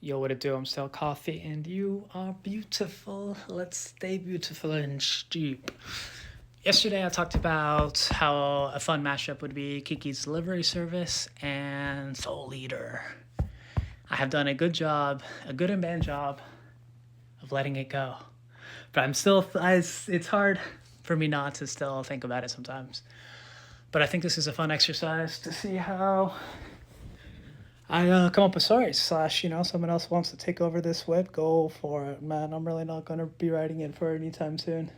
Yo, what it do? I'm still Coffee, and you are beautiful. Let's stay beautiful and steep. Yesterday, I talked about how a fun mashup would be Kiki's Delivery Service and Soul Eater. I have done a good job, a good and bad job, of letting it go. But it's hard for me not to still think about it sometimes. But I think this is a fun exercise to see how I come up with stories. Slash, someone else wants to take over this whip, go for it, man. I'm really not going to be writing it for anytime soon.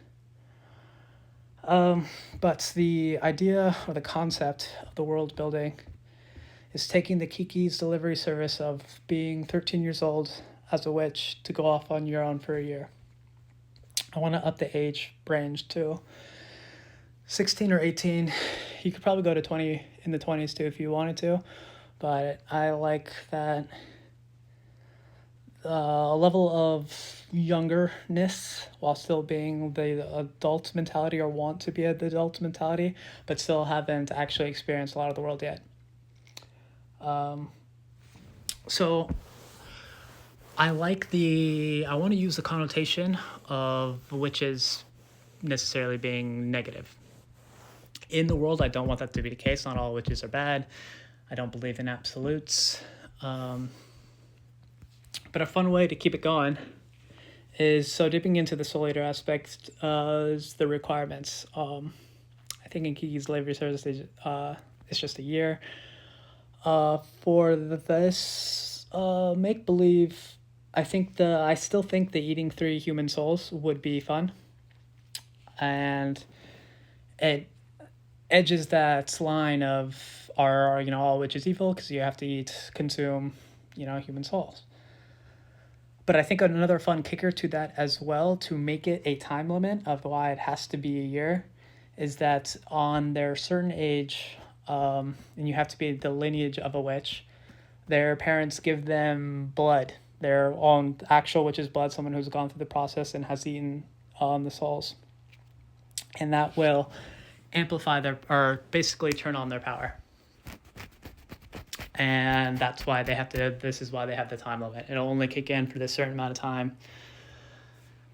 But the idea or the concept of the world building is taking the Kiki's Delivery Service of being 13 years old as a witch to go off on your own for a year. I want to up the age range to 16 or 18. You could probably go to 20 in the 20s too if you wanted to. But I like that level of youngerness while still being the adult mentality or want to be the adult mentality, but still haven't actually experienced a lot of the world yet. So I want to use the connotation of witches necessarily being negative. In the world, I don't want that to be the case. Not all witches are bad. I don't believe in absolutes. But a fun way to keep it going is, so dipping into the Soul Eater aspect, is the requirements. I think in Kiki's Delivery Service, it's just a year. For this make-believe, I still think the eating 3 human souls would be fun. And it edges that line of, are all witches evil because you have to consume human souls. But I think another fun kicker to that as well, to make it a time limit of why it has to be a year, is that on their certain age, and you have to be the lineage of a witch, their parents give them blood, their own actual witch's blood, someone who's gone through the process and has eaten the souls, and that will amplify or basically turn on their power. And that's why this is why they have the time limit. It'll only kick in for this certain amount of time.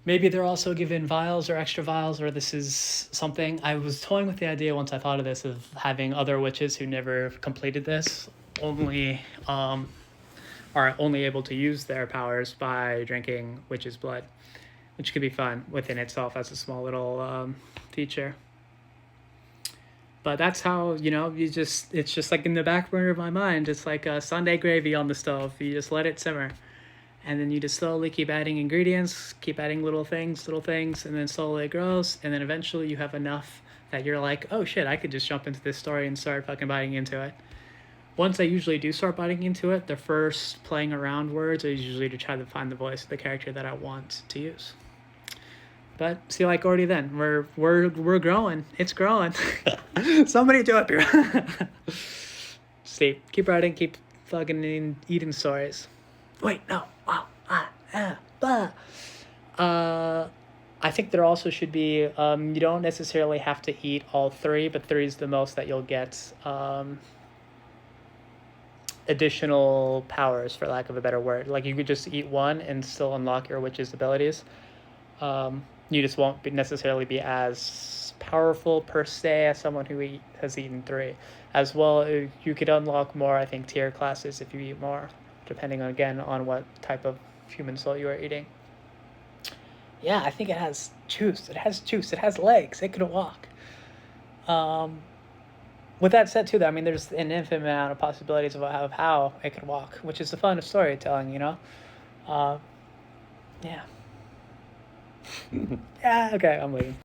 Maybe they're also given vials or extra vials, or this is something. I was toying with the idea once I thought of this, of having other witches who never completed this are only able to use their powers by drinking witch's blood, which could be fun within itself as a small little feature. But that's how, it's just like in the back burner of my mind. It's like a Sunday gravy on the stove. You just let it simmer. And then you just slowly keep adding ingredients, keep adding little things, and then slowly it grows. And then eventually you have enough that you're like, oh shit, I could just jump into this story and start fucking biting into it. Once I usually do start biting into it, the first playing around words are usually to try to find the voice of the character that I want to use. But see, like already then, we're growing. It's growing. Somebody do it, bro. See, keep writing, keep fucking eating stories. Wait, no. Wow. I think there also should be, you don't necessarily have to eat all 3, but 3 is the most that you'll get additional powers, for lack of a better word. Like, you could just eat 1 and still unlock your witch's abilities. You just won't necessarily be as powerful per se as someone who has eaten 3. As well, you could unlock more, I think, tier classes if you eat more, depending on what type of human soul you are eating. Yeah, I think it has juice. It has legs. It could walk. With that said, too, there's an infinite amount of possibilities of how it could walk, which is the fun of storytelling, Yeah. Yeah, okay, I'm leaving.